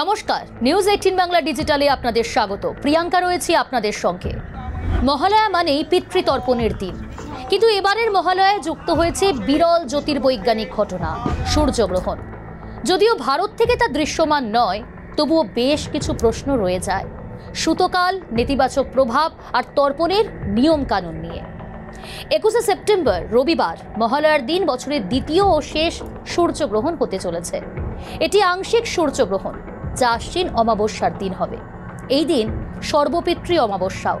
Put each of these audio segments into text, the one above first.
নমস্কার, নিউজ 18 বাংলা ডিজিটালে আপনাদের স্বাগত। প্রিয়াঙ্কা রয়েছে আপনাদের সঙ্গে। মহালয়া মানেই পিতৃতর্পণের দিন, কিন্তু এবারের মহালয়ায় যুক্ত হয়েছে বিরল জ্যোতির্বৈজ্ঞানিক ঘটনা, সূর্যগ্রহণ। যদিও ভারত থেকে তা দৃশ্যমান নয়, তবুও বেশ কিছু প্রশ্ন রয়ে যায় সূতকাল, নেতিবাচক প্রভাব আর তর্পণের নিয়ম কানুন নিয়ে। 21শে সেপ্টেম্বর রবিবার মহালয়ার দিন বছরের দ্বিতীয় ও শেষ সূর্যগ্রহণ হতে চলেছে। এটি আংশিক সূর্যগ্রহণ, যা আশ্বিন অমাবস্যার দিন হবে। এই দিন সর্বপিতৃ অমাবস্যাও।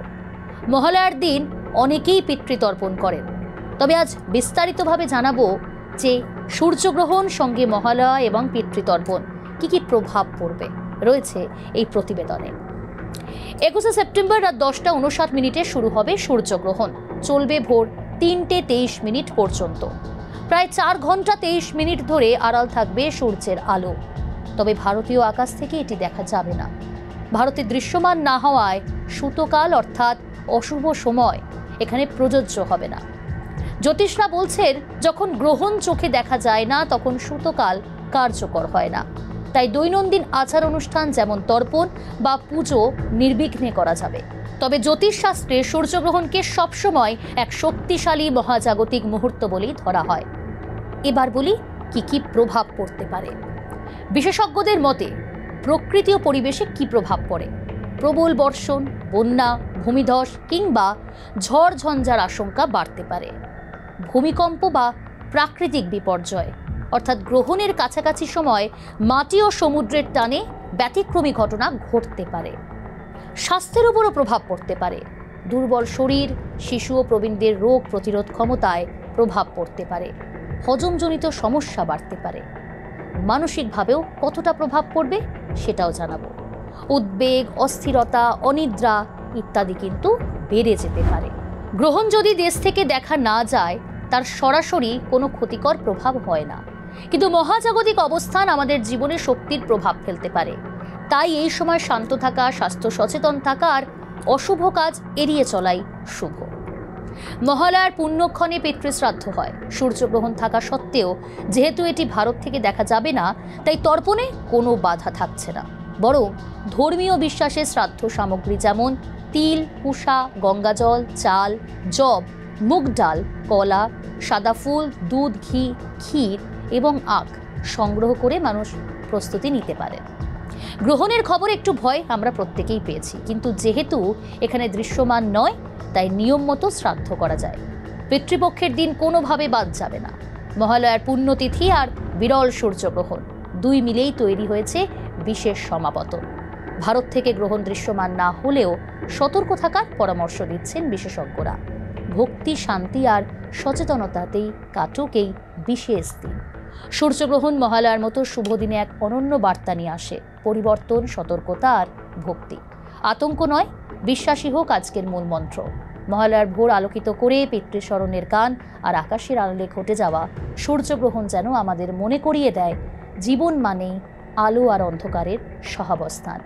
মহালয়ার দিন অনেকেই পিতৃতর্পণ করেন। তবে আজ বিস্তারিতভাবে জানাবো যে সূর্যগ্রহণ সঙ্গে মহালয়া এবং পিতৃতর্পণ কি প্রভাব পড়বে রয়েছে এই প্রতিবেদনে। 21শে সেপ্টেম্বর রাত 10:59 শুরু হবে সূর্যগ্রহণ, চলবে ভোর 3:23 পর্যন্ত। প্রায় 4 ঘন্টা 23 মিনিট ধরে আড়াল থাকবে সূর্যের আলো। তবে ভারতীয় আকাশ থেকে এটি দেখা যাবে না। ভারতে দৃশ্যমান না হওয়ায় সূতকাল অর্থাৎ অশুভ সময় এখানে প্রযোজ্য হবে না। জ্যোতিষরা বলছেন, যখন গ্রহণ চোখে দেখা যায় না তখন সূতকাল কার্যকর হয় না। তাই দৈনন্দিন আচার অনুষ্ঠান যেমন তর্পণ বা পুজো নির্বিঘ্নে করা যাবে। তবে জ্যোতিষশাস্ত্রে সূর্যগ্রহণকে সবসময় এক শক্তিশালী মহাজাগতিক মুহূর্ত বলেই ধরা হয়। এবার বলি কি প্রভাব পড়তে পারে। বিশেষজ্ঞদের মতে প্রকৃতি ও পরিবেশে কি প্রভাব পড়ে। প্রবল বর্ষণ, বন্যা, ভূমিধস কিংবা ঝড় ঝঞ্ঝার আশঙ্কা বাড়তে পারে। ভূমিকম্প বা প্রাকৃতিক বিপর্যয় অর্থাৎ গ্রহণের কাছাকাছি সময় মাটি ও সমুদ্রের টানে ব্যতিক্রমী ঘটনা ঘটতে পারে। স্বাস্থ্যের উপরও প্রভাব পড়তে পারে। দুর্বল শরীর, শিশু ও প্রবীণদের রোগ প্রতিরোধ ক্ষমতায় প্রভাব পড়তে পারে। হজমজনিত সমস্যা বাড়তে পারে। মানসিকভাবেও কতটা প্রভাব পড়বে সেটাও জানাবো। উদ্বেগ, অস্থিরতা, অনিদ্রা ইত্যাদি কিন্তু বেড়ে যেতে পারে। গ্রহণ যদি দেশ থেকে দেখা না যায় তার সরাসরি কোনো ক্ষতিকর প্রভাব হয় না, কিন্তু মহাজাগতিক অবস্থান আমাদের জীবনে শক্তির প্রভাব ফেলতে পারে। তাই এই সময় শান্ত থাকা, স্বাস্থ্য সচেতন থাকা আর অশুভ কাজ এড়িয়ে চলাই শুভ। মহালয়ার পুণ্যক্ষণে পিতৃশ্রাদ্ধ হয়। সূর্যগ্রহণ থাকা সত্ত্বেও যেহেতু এটি ভারত থেকে দেখা যাবে না, তাই তর্পণে কোনো বাধা থাকছে না। বরং ধর্মীয় বিশ্বাসের শ্রাদ্ধ সামগ্রী যেমন তিল, পুষা, গঙ্গাজল, চাল, জব, মুগ ডাল, কলা, সাদা ফুল, দুধ, ঘি, ক্ষীর এবং আখ সংগ্রহ করে মানুষ প্রস্তুতি নিতে পারে। গ্রহণের খবর একটু ভয় আমরা প্রত্যেকেই পেয়েছি, কিন্তু যেহেতু এখানে দৃশ্যমান নয় তাই নিয়ম মতো শ্রাদ্ধ করা যায়। পিতৃপক্ষের দিন কোনোভাবে বাদ যাবে না। মহালয়ার পুণ্যতিথি আর বিরল সূর্যগ্রহণ দুই মিলেই তৈরি হয়েছে বিশেষ সমাবর্তন। ভারত থেকে গ্রহণ দৃশ্যমান না হলেও সতর্ক থাকার পরামর্শ দিচ্ছেন বিশেষজ্ঞরা। ভক্তি, শান্তি আর সচেতনতাতেই কাটুক এই বিশেষ দিন। সূর্যগ্রহণ মহালয়ার মতো শুভ দিনে এক অনন্য বার্তা নিয়ে আসে। পরিবর্তন, সতর্কতা আর ভক্তি। আতঙ্ক নয়, বিশ্বাসী হোক আজকের মূল মন্ত্র। মহালয়ার ভোর আলোকিত করে পিতৃস্মরণের গান আর আকাশের আড়ালে ঘটে যাওয়া সূর্যগ্রহণ যেন আমাদের মনে করিয়ে দেয়, জীবন মানেই আলো আর অন্ধকারের সহাবস্থান।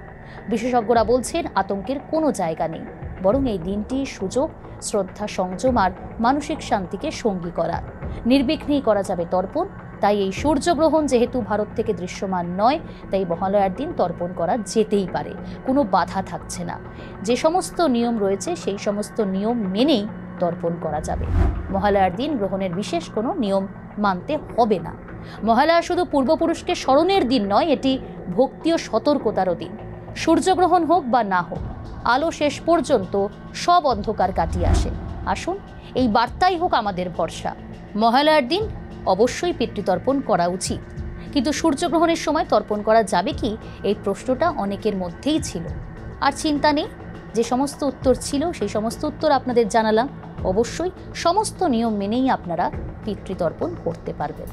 বিশেষজ্ঞরা বলছেন, আতঙ্কের কোনো জায়গা নেই, বরং এই দিনটি সুযোগ শ্রদ্ধা, সংযম আর মানসিক শান্তিকে সঙ্গী করার। নির্বিঘ্নেই করা যাবে তর্পণ। তাই এই সূর্যগ্রহণ যেহেতু ভারত থেকে দৃশ্যমান নয়, তাই মহালয়ার দিন তর্পণ করা যেতেই পারে, কোনো বাধা থাকছে না। যে সমস্ত নিয়ম রয়েছে সেই সমস্ত নিয়ম মেনেই তর্পণ করা যাবে। মহালয়ার দিন গ্রহণের বিশেষ কোনো নিয়ম মানতে হবে না। মহালয়া শুধু পূর্বপুরুষকে স্মরণের দিন নয়, এটি ভক্তি ও সতর্কতারও দিন। সূর্যগ্রহণ হোক বা না হোক, আলো শেষ পর্যন্ত সব অন্ধকার কাটিয়ে আসে। আসুন এই বার্তাই হোক আমাদের ভরসা। মহালয়ার দিন অবশ্যই পিতৃতর্পণ করা উচিত, কিন্তু সূর্যগ্রহণের সময় তর্পণ করা যাবে কি, এই প্রশ্নটা অনেকের মধ্যেই ছিল। আর চিন্তা নেই, যে সমস্ত উত্তর ছিল সেই সমস্ত উত্তর আপনাদের জানালাম। অবশ্যই সমস্ত নিয়ম মেনেই আপনারা পিতৃতর্পণ করতে পারবেন।